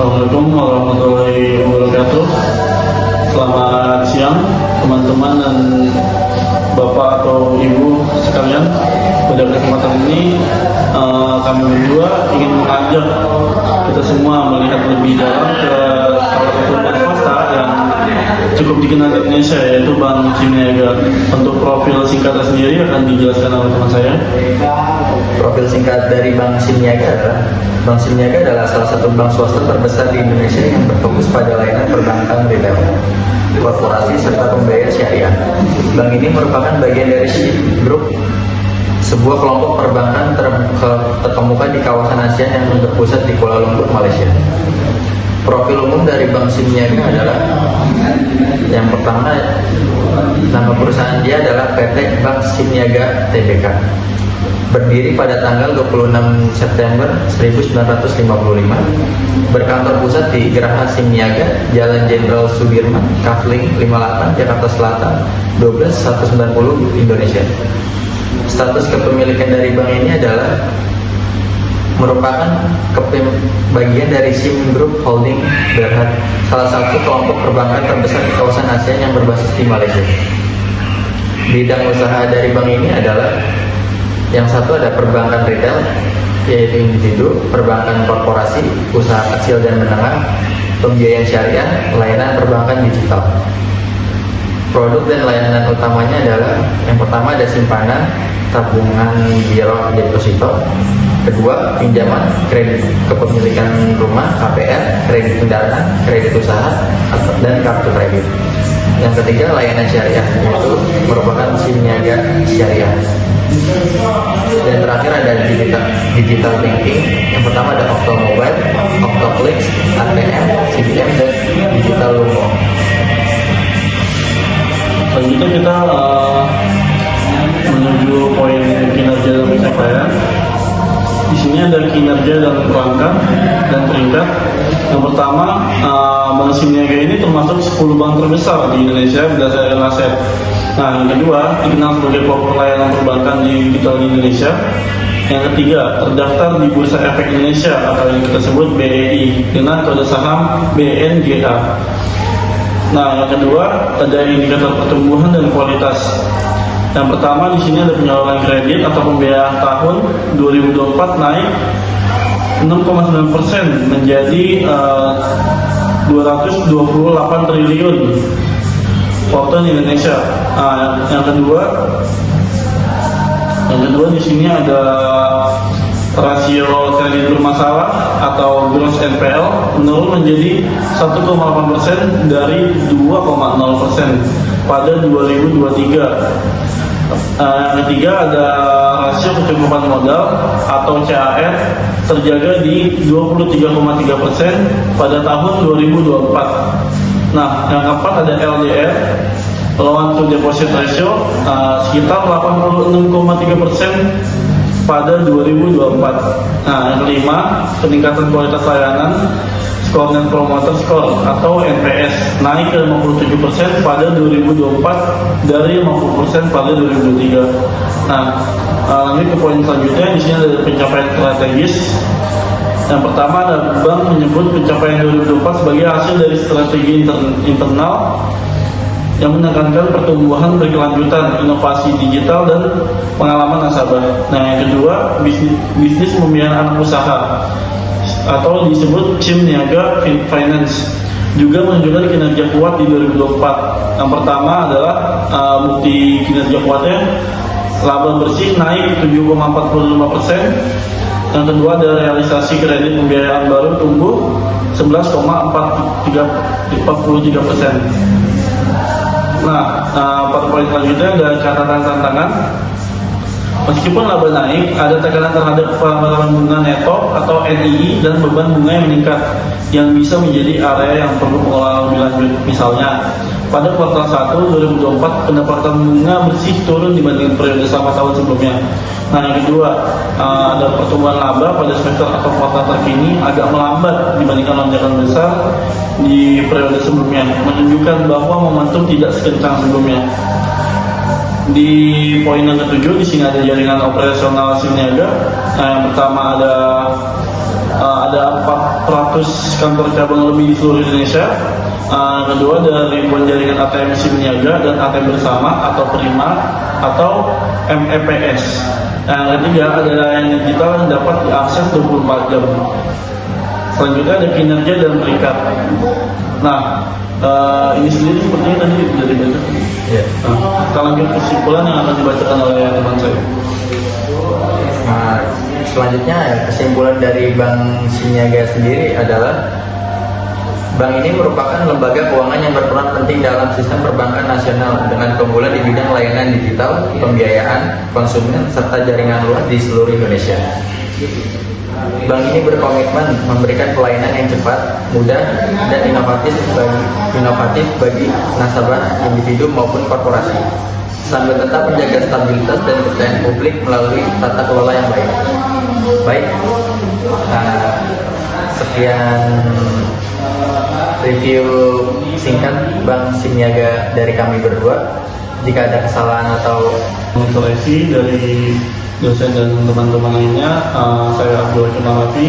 Assalamualaikum warahmatullahi wabarakatuh. Selamat siang teman-teman dan bapak atau ibu sekalian. Pada kesempatan ini kami berdua ingin mengajak kita semua melihat lebih dalam ke salah satu bank swasta yang cukup dikenal di Indonesia, yaitu Bank Simniaga. Untuk profil singkatnya sendiri akan dijelaskan oleh teman saya. Profil singkat dari Bank Simniaga adalah salah satu bank swasta terbesar di Indonesia yang berfokus pada layanan perbankan retail, korporasi, serta pembayaran syariah. Bank ini merupakan bagian dari SHIP Group, sebuah kelompok perbankan terkemuka di kawasan ASEAN yang berpusat di Kuala Lumpur, Malaysia. Profil umum dari Bank Simniaga adalah, yang pertama, nama perusahaan dia adalah PT Bank Simniaga Tbk. Berdiri pada tanggal 26 September 1955, berkantor pusat di Geraha Simniaga, Jalan Jenderal Sudirman, Kafling 58, Jakarta Selatan 12190, Indonesia. Status kepemilikan dari bank ini adalah merupakan bagian dari SIM Group Holding Berhad, salah satu kelompok perbankan terbesar di kawasan ASEAN yang berbasis di Malaysia. Bidang usaha dari bank ini adalah, yang satu ada perbankan retail, yaitu individu, perbankan korporasi, usaha kecil dan menengah, pembiayaan syariah, layanan perbankan digital. Produk dan layanan utamanya adalah, yang pertama ada simpanan, tabungan giro deposito, kedua pinjaman, kredit kepemilikan rumah, KPR, kredit kendaraan, kredit usaha, dan kartu kredit. Yang ketiga layanan syariah, yaitu merupakan Simniaga Syariah. Dan terakhir ada digital banking. Yang pertama ada Okto Mobile, Okto Clicks, ATM, CBM, dan Digital Lumo. Selanjutnya kita menuju poin kinerja dan pencapaian. Di sini ada kinerja dan perangkat dan peringkat. Yang pertama, Bank Simniaga ini termasuk 10 bank terbesar di Indonesia berdasarkan aset. Nah, yang kedua, dikenal sebagai pelopor layanan perbankan digital di Indonesia. Yang ketiga, terdaftar di Bursa Efek Indonesia atau yang kita sebut BEI dengan kode saham BNGA. Nah, yang kedua, ada indikator pertumbuhan dan kualitas. Yang pertama, di sini ada penyaluran kredit atau pembiayaan tahun 2024 naik 6,9% menjadi 228 triliun waktu di Indonesia. Yang kedua di sini ada rasio kredit bermasalah atau gross NPL menurun menjadi 1,8% dari 2,0% pada 2023. Yang ketiga ada rasio kecukupan modal atau CAR terjaga di 23,3% pada tahun 2024. Nah, yang keempat ada LDR, loan to deposit ratio, sekitar 86,3% pada 2024. Nah, yang kelima, peningkatan kualitas layanan, skor Net Promoter Score atau NPS naik ke 57% pada 2024 dari 50% pada 2023. Nah, lanjut ke poin selanjutnya. Di sini ada pencapaian strategis. Yang pertama ada bank menyebut pencapaian 2024 sebagai hasil dari strategi internal yang menekankan pertumbuhan berkelanjutan, inovasi digital, dan pengalaman nasabah. Nah, yang kedua, bisnis pembiayaan anak usaha atau disebut Simniaga Finance juga menunjukkan kinerja kuat di 2024. Yang pertama adalah bukti kinerja kuatnya, laba bersih naik 7,45%. Yang kedua ada realisasi kredit pembiayaan baru tumbuh 11,43%. Nah, pada poin selanjutnya ada catatan tantangan. Meskipun laba naik, ada tekanan terhadap pelambatan bunga neto atau NII dan beban bunga yang meningkat, yang bisa menjadi area yang perlu pengelolaan lebih lanjut. Misalnya, pada kuartal 1 2024 pendapatan bunga bersih turun dibanding periode sama tahun sebelumnya. Nah, yang kedua, ada pertumbuhan laba pada semester atau kuartal terkini agak melambat dibandingkan lonjakan besar di periode sebelumnya, menunjukkan bahwa momentum tidak sekencang sebelumnya. Di poin yang ketujuh, di sini ada jaringan operasional Simniaga. Nah, yang pertama ada ada 400 kantor cabang lebih di seluruh Indonesia. Kedua, ada ribuan jaringan ATM SIM niaga dan ATM bersama atau prima atau MEPS. Yang ketiga, ada layanan digital yang dapat diakses 24 jam. Selanjutnya ada kinerja dan peringkat. Nah, ini sendiri sepertinya tadi sudah dibaca. Ya. Kita lanjut kesimpulan yang akan dibacakan oleh teman saya. Nah, selanjutnya kesimpulan dari Bank Sinyaga sendiri adalah bank ini merupakan lembaga keuangan yang berperan penting dalam sistem perbankan nasional dengan keunggulan di bidang layanan digital, pembiayaan, konsumen, serta jaringan luas di seluruh Indonesia. Bank ini berkomitmen memberikan pelayanan yang cepat, mudah, dan inovatif bagi nasabah, individu maupun korporasi, sambil tetap menjaga stabilitas dan kepercayaan publik melalui tata kelola yang baik. Baik, sekian review singkat Bank Sinyaga dari kami berdua. Jika ada kesalahan atau Seleksi dari dosen dan teman-teman lainnya, saya Abdul Hakim Arafi.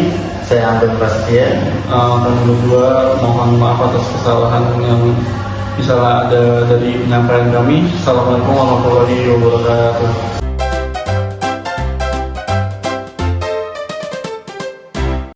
saya Anton Prasetya. Kami berdua mohon maaf atas kesalahan yang bisa ada dari penyampaian kami. Assalamualaikum warahmatullahi wabarakatuh.